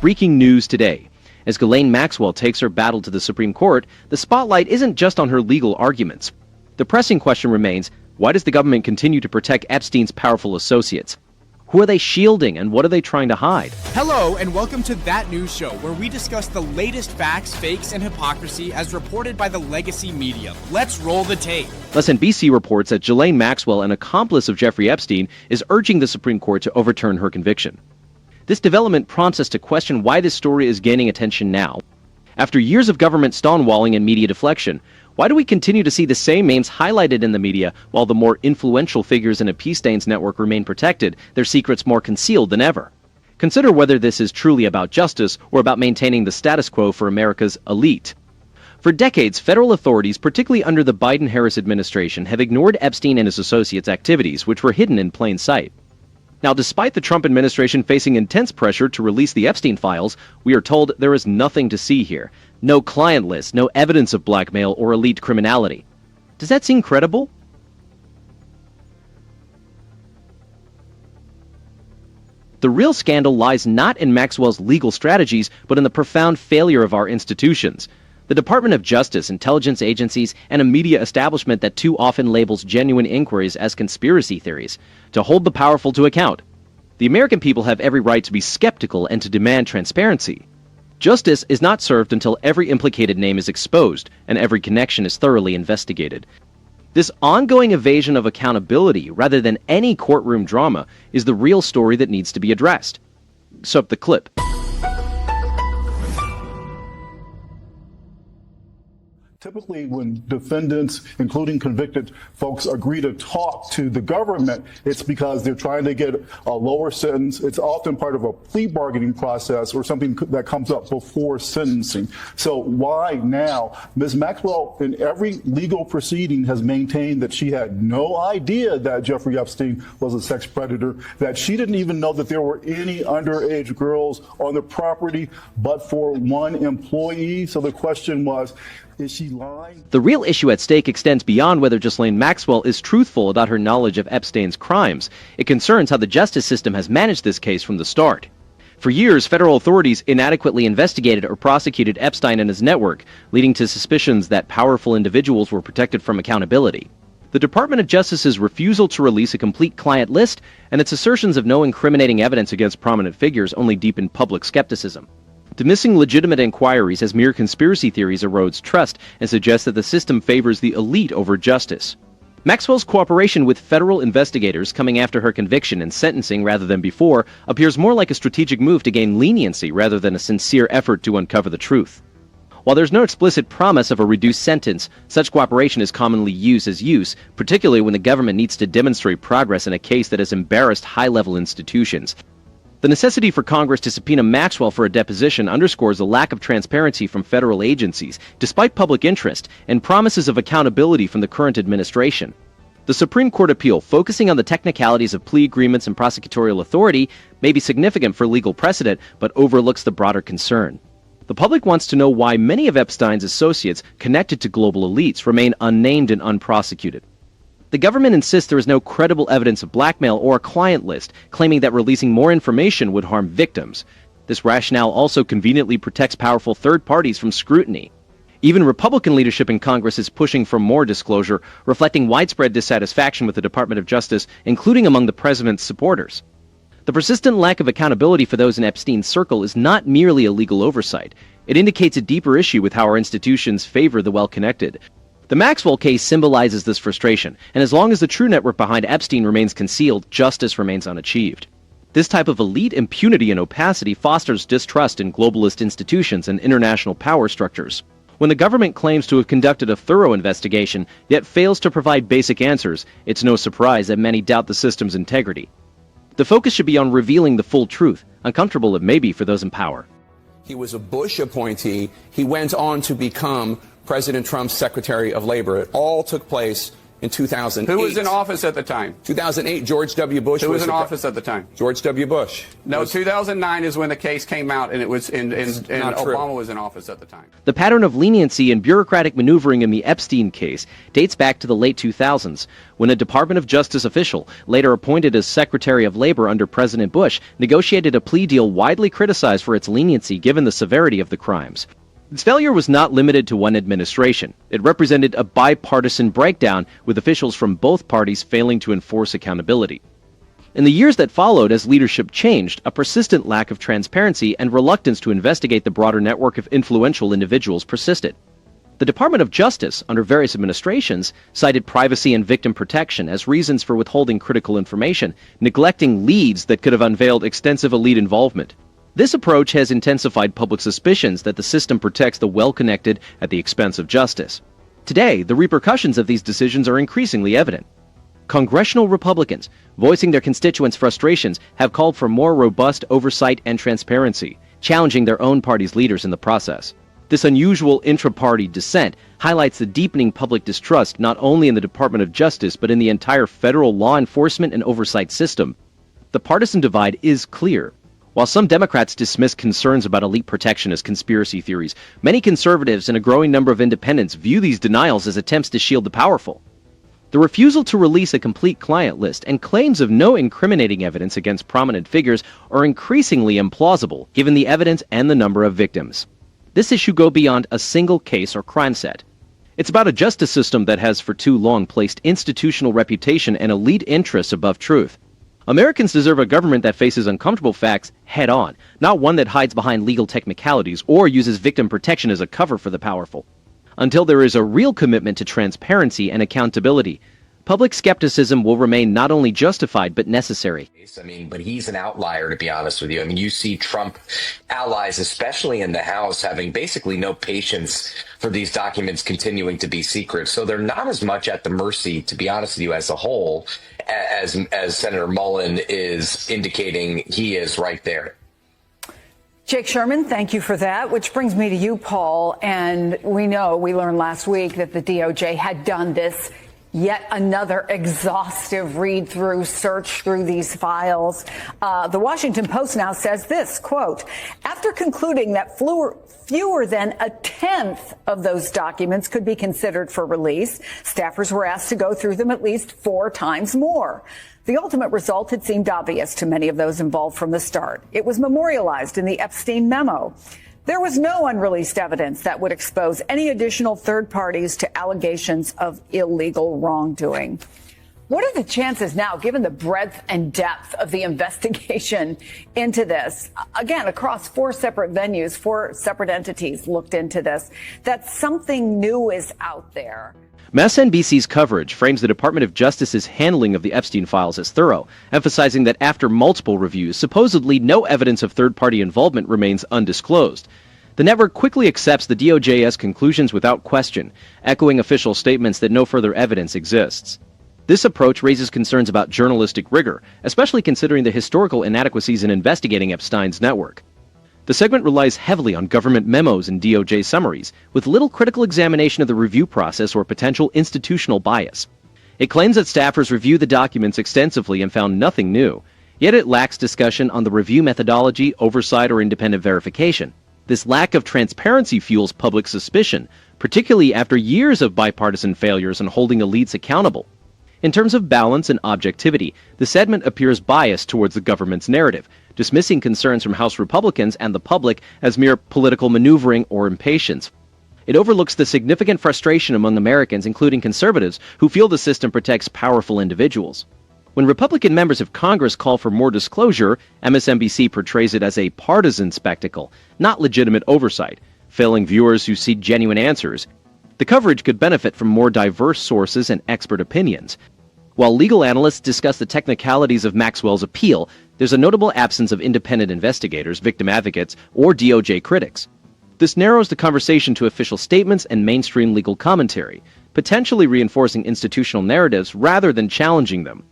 Breaking news today. As Ghislaine Maxwell takes her battle to the Supreme Court, the spotlight isn't just on her legal arguments. The pressing question remains, why does the government continue to protect Epstein's powerful associates? Who are they shielding and what are they trying to hide? Hello and welcome to That News Show, where we discuss the latest facts, fakes, and hypocrisy as reported by the legacy media. Let's roll the tape. MSNBC reports that Ghislaine Maxwell, an accomplice of Jeffrey Epstein, is urging the Supreme Court to overturn her conviction. This development prompts us to question why this story is gaining attention now. After years of government stonewalling and media deflection, why do we continue to see the same names highlighted in the media while the more influential figures in a peace stains network remain protected, their secrets more concealed than ever? Consider whether this is truly about justice or about maintaining the status quo for America's elite. For decades, federal authorities, particularly under the Biden-Harris administration, have ignored Epstein and his associates' activities, which were hidden in plain sight. Now, despite the Trump administration facing intense pressure to release the Epstein files, we are told there is nothing to see here. No client list, no evidence of blackmail or elite criminality. Does that seem credible? The real scandal lies not in Maxwell's legal strategies, but in the profound failure of our institutions. The Department of Justice, intelligence agencies, and a media establishment that too often labels genuine inquiries as conspiracy theories, to hold the powerful to account. The American people have every right to be skeptical and to demand transparency. Justice is not served until every implicated name is exposed and every connection is thoroughly investigated. This ongoing evasion of accountability, rather than any courtroom drama, is the real story that needs to be addressed. So up the clip. Typically, when defendants, including convicted folks, agree to talk to the government, it's because they're trying to get a lower sentence. It's often part of a plea bargaining process or something that comes up before sentencing. So why now? Ms. Maxwell, in every legal proceeding, has maintained that she had no idea that Jeffrey Epstein was a sex predator, that she didn't even know that there were any underage girls on the property but for one employee. So the question was, is she lying? The real issue at stake extends beyond whether Ghislaine Maxwell is truthful about her knowledge of Epstein's crimes. It concerns how the justice system has managed this case from the start. For years, federal authorities inadequately investigated or prosecuted Epstein and his network, leading to suspicions that powerful individuals were protected from accountability. The Department of Justice's refusal to release a complete client list and its assertions of no incriminating evidence against prominent figures only deepened public skepticism. Dismissing legitimate inquiries as mere conspiracy theories erodes trust and suggests that the system favors the elite over justice. Maxwell's cooperation with federal investigators coming after her conviction and sentencing rather than before appears more like a strategic move to gain leniency rather than a sincere effort to uncover the truth. While there's no explicit promise of a reduced sentence, such cooperation is commonly used as use, particularly when the government needs to demonstrate progress in a case that has embarrassed high-level institutions. The necessity for Congress to subpoena Maxwell for a deposition underscores a lack of transparency from federal agencies, despite public interest and promises of accountability from the current administration. The Supreme Court appeal, focusing on the technicalities of plea agreements and prosecutorial authority, may be significant for legal precedent, but overlooks the broader concern. The public wants to know why many of Epstein's associates connected to global elites remain unnamed and unprosecuted. The government insists there is no credible evidence of blackmail or a client list, claiming that releasing more information would harm victims. This rationale also conveniently protects powerful third parties from scrutiny. Even Republican leadership in Congress is pushing for more disclosure, reflecting widespread dissatisfaction with the Department of Justice, including among the president's supporters. The persistent lack of accountability for those in Epstein's circle is not merely a legal oversight. It indicates a deeper issue with how our institutions favor the well-connected. The Maxwell case symbolizes this frustration, and as long as the true network behind Epstein remains concealed, justice remains unachieved. This type of elite impunity and opacity fosters distrust in globalist institutions and international power structures. When the government claims to have conducted a thorough investigation, yet fails to provide basic answers, it's no surprise that many doubt the system's integrity. The focus should be on revealing the full truth, uncomfortable it may be for those in power. He was a Bush appointee. He went on to become President Trump's Secretary of Labor. It all took place in 2008. Who was in office at the time? 2008, George W. Bush Who was in office at the time? George W. Bush. No, 2009 is when the case came out, and it was and Obama was in office at the time. The pattern of leniency and bureaucratic maneuvering in the Epstein case dates back to the late 2000s, when a Department of Justice official, later appointed as Secretary of Labor under President Bush, negotiated a plea deal widely criticized for its leniency given the severity of the crimes. Its failure was not limited to one administration. It represented a bipartisan breakdown, with officials from both parties failing to enforce accountability. In the years that followed, as leadership changed, a persistent lack of transparency and reluctance to investigate the broader network of influential individuals persisted. The Department of Justice, under various administrations, cited privacy and victim protection as reasons for withholding critical information, neglecting leads that could have unveiled extensive elite involvement. This approach has intensified public suspicions that the system protects the well-connected at the expense of justice. Today, the repercussions of these decisions are increasingly evident. Congressional Republicans, voicing their constituents' frustrations, have called for more robust oversight and transparency, challenging their own party's leaders in the process. This unusual intra-party dissent highlights the deepening public distrust not only in the Department of Justice but in the entire federal law enforcement and oversight system. The partisan divide is clear. While some Democrats dismiss concerns about elite protection as conspiracy theories, many conservatives and a growing number of independents view these denials as attempts to shield the powerful. The refusal to release a complete client list and claims of no incriminating evidence against prominent figures are increasingly implausible, given the evidence and the number of victims. This issue goes beyond a single case or crime set. It's about a justice system that has for too long placed institutional reputation and elite interests above truth. Americans deserve a government that faces uncomfortable facts head-on, not one that hides behind legal technicalities or uses victim protection as a cover for the powerful. Until there is a real commitment to transparency and accountability, public skepticism will remain not only justified but necessary. But he's an outlier, to be honest with you. You see Trump allies, especially in the House, having basically no patience for these documents continuing to be secret. So they're not as much at the mercy, to be honest with you, as a whole, as Senator Mullen is indicating he is right there. Jake Sherman, thank you for that, which brings me to you, Paul. And we learned last week that the DOJ had done this yet another exhaustive read-through, search through these files. The Washington Post now says this, quote, after concluding that fewer than a tenth of those documents could be considered for release, staffers were asked to go through them at least 4 times more. The ultimate result had seemed obvious to many of those involved from the start. It was memorialized in the Epstein memo. There was no unreleased evidence that would expose any additional third parties to allegations of illegal wrongdoing. What are the chances now, given the breadth and depth of the investigation into this, again, across 4 separate venues, 4 separate entities looked into this, that something new is out there? MSNBC's coverage frames the Department of Justice's handling of the Epstein files as thorough, emphasizing that after multiple reviews, supposedly no evidence of third-party involvement remains undisclosed. The network quickly accepts the DOJ's conclusions without question, echoing official statements that no further evidence exists. This approach raises concerns about journalistic rigor, especially considering the historical inadequacies in investigating Epstein's network. The segment relies heavily on government memos and DOJ summaries, with little critical examination of the review process or potential institutional bias. It claims that staffers reviewed the documents extensively and found nothing new, yet it lacks discussion on the review methodology, oversight, or independent verification. This lack of transparency fuels public suspicion, particularly after years of bipartisan failures in holding elites accountable. In terms of balance and objectivity, the segment appears biased towards the government's narrative, dismissing concerns from House Republicans and the public as mere political maneuvering or impatience. It overlooks the significant frustration among Americans, including conservatives, who feel the system protects powerful individuals. When Republican members of Congress call for more disclosure, MSNBC portrays it as a partisan spectacle, not legitimate oversight, failing viewers who seek genuine answers. The coverage could benefit from more diverse sources and expert opinions. While legal analysts discuss the technicalities of Maxwell's appeal, there's a notable absence of independent investigators, victim advocates, or DOJ critics. This narrows the conversation to official statements and mainstream legal commentary, potentially reinforcing institutional narratives rather than challenging them.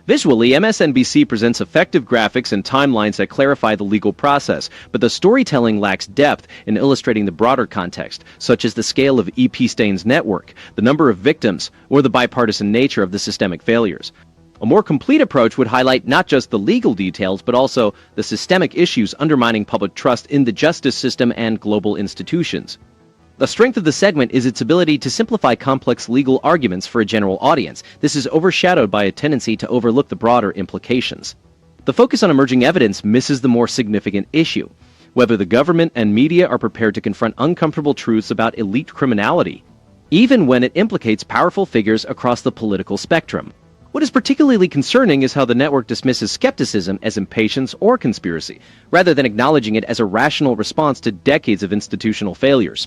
Visually, MSNBC presents effective graphics and timelines that clarify the legal process, but the storytelling lacks depth in illustrating the broader context, such as the scale of Epstein's network, the number of victims, or the bipartisan nature of the systemic failures. A more complete approach would highlight not just the legal details, but also the systemic issues undermining public trust in the justice system and global institutions. The strength of the segment is its ability to simplify complex legal arguments for a general audience. This is overshadowed by a tendency to overlook the broader implications. The focus on emerging evidence misses the more significant issue: whether the government and media are prepared to confront uncomfortable truths about elite criminality, even when it implicates powerful figures across the political spectrum. What is particularly concerning is how the network dismisses skepticism as impatience or conspiracy, rather than acknowledging it as a rational response to decades of institutional failures.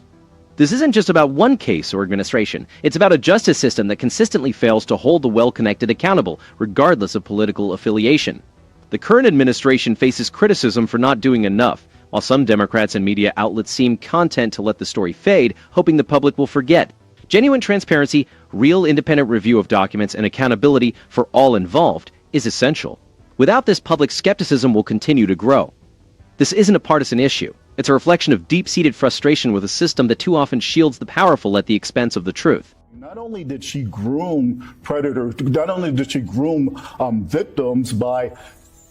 This isn't just about one case or administration. It's about a justice system that consistently fails to hold the well-connected accountable, regardless of political affiliation. The current administration faces criticism for not doing enough, while some Democrats and media outlets seem content to let the story fade, hoping the public will forget. Genuine transparency, real independent review of documents, and accountability for all involved is essential. Without this, public skepticism will continue to grow. This isn't a partisan issue. It's a reflection of deep-seated frustration with a system that too often shields the powerful at the expense of the truth. Not only did she groom predators, not only did she groom victims by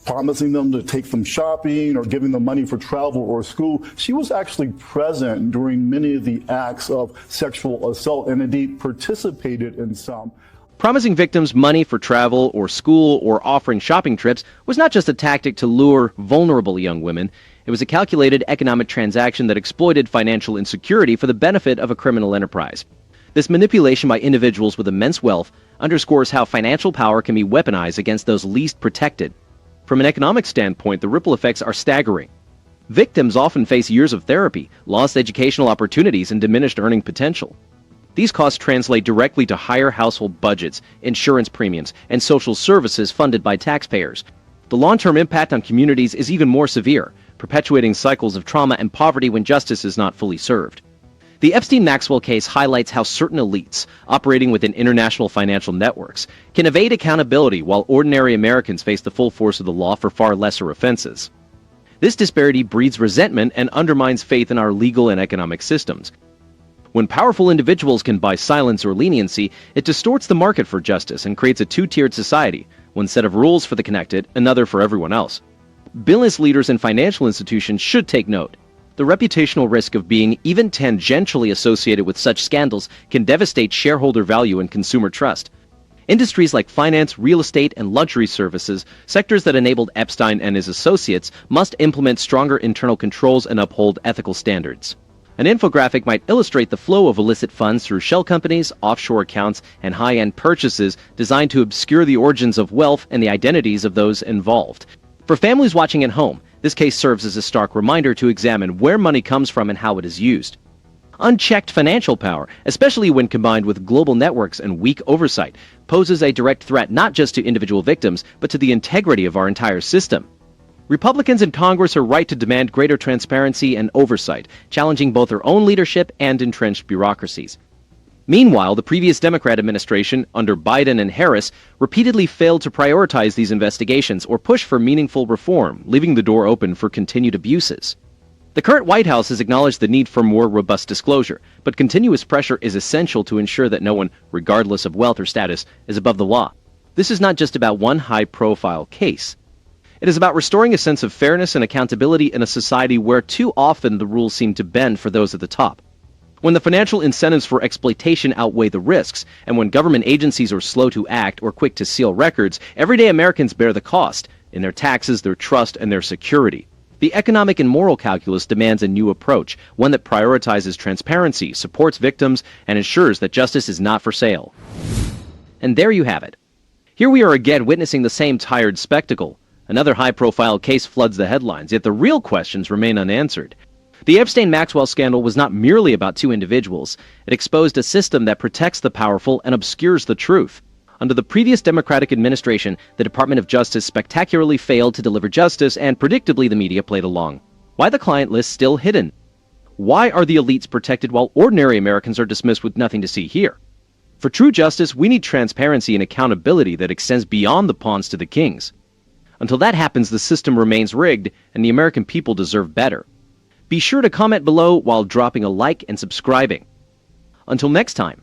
promising them to take them shopping or giving them money for travel or school, she was actually present during many of the acts of sexual assault and indeed participated in some. Promising victims money for travel or school or offering shopping trips was not just a tactic to lure vulnerable young women. It was a calculated economic transaction that exploited financial insecurity for the benefit of a criminal enterprise. This manipulation by individuals with immense wealth underscores how financial power can be weaponized against those least protected. From an economic standpoint, the ripple effects are staggering. Victims often face years of therapy, lost educational opportunities, and diminished earning potential. These costs translate directly to higher household budgets, insurance premiums, and social services funded by taxpayers. The long-term impact on communities is even more severe, perpetuating cycles of trauma and poverty when justice is not fully served. The Epstein-Maxwell case highlights how certain elites, operating within international financial networks, can evade accountability while ordinary Americans face the full force of the law for far lesser offenses. This disparity breeds resentment and undermines faith in our legal and economic systems. When powerful individuals can buy silence or leniency, it distorts the market for justice and creates a two-tiered society, one set of rules for the connected, another for everyone else. Business leaders and financial institutions should take note. The reputational risk of being even tangentially associated with such scandals can devastate shareholder value and consumer trust. Industries like finance, real estate, and luxury services, sectors that enabled Epstein and his associates, must implement stronger internal controls and uphold ethical standards. An infographic might illustrate the flow of illicit funds through shell companies, offshore accounts, and high-end purchases designed to obscure the origins of wealth and the identities of those involved. For families watching at home, this case serves as a stark reminder to examine where money comes from and how it is used. Unchecked financial power, especially when combined with global networks and weak oversight, poses a direct threat not just to individual victims, but to the integrity of our entire system. Republicans in Congress are right to demand greater transparency and oversight, challenging both their own leadership and entrenched bureaucracies. Meanwhile, the previous Democrat administration, under Biden and Harris, repeatedly failed to prioritize these investigations or push for meaningful reform, leaving the door open for continued abuses. The current White House has acknowledged the need for more robust disclosure, but continuous pressure is essential to ensure that no one, regardless of wealth or status, is above the law. This is not just about one high-profile case. It is about restoring a sense of fairness and accountability in a society where too often the rules seem to bend for those at the top. When the financial incentives for exploitation outweigh the risks, and when government agencies are slow to act or quick to seal records, everyday Americans bear the cost in their taxes, their trust, and their security. The economic and moral calculus demands a new approach, one that prioritizes transparency, supports victims, and ensures that justice is not for sale. And there you have it. Here we are again witnessing the same tired spectacle. Another high-profile case floods the headlines, yet the real questions remain unanswered. The Epstein-Maxwell scandal was not merely about two individuals. It exposed a system that protects the powerful and obscures the truth. Under the previous Democratic administration, the Department of Justice spectacularly failed to deliver justice, and predictably the media played along. Why the client list still hidden? Why are the elites protected while ordinary Americans are dismissed with nothing to see here? For true justice, we need transparency and accountability that extends beyond the pawns to the kings. Until that happens, the system remains rigged, and the American people deserve better. Be sure to comment below while dropping a like and subscribing. Until next time.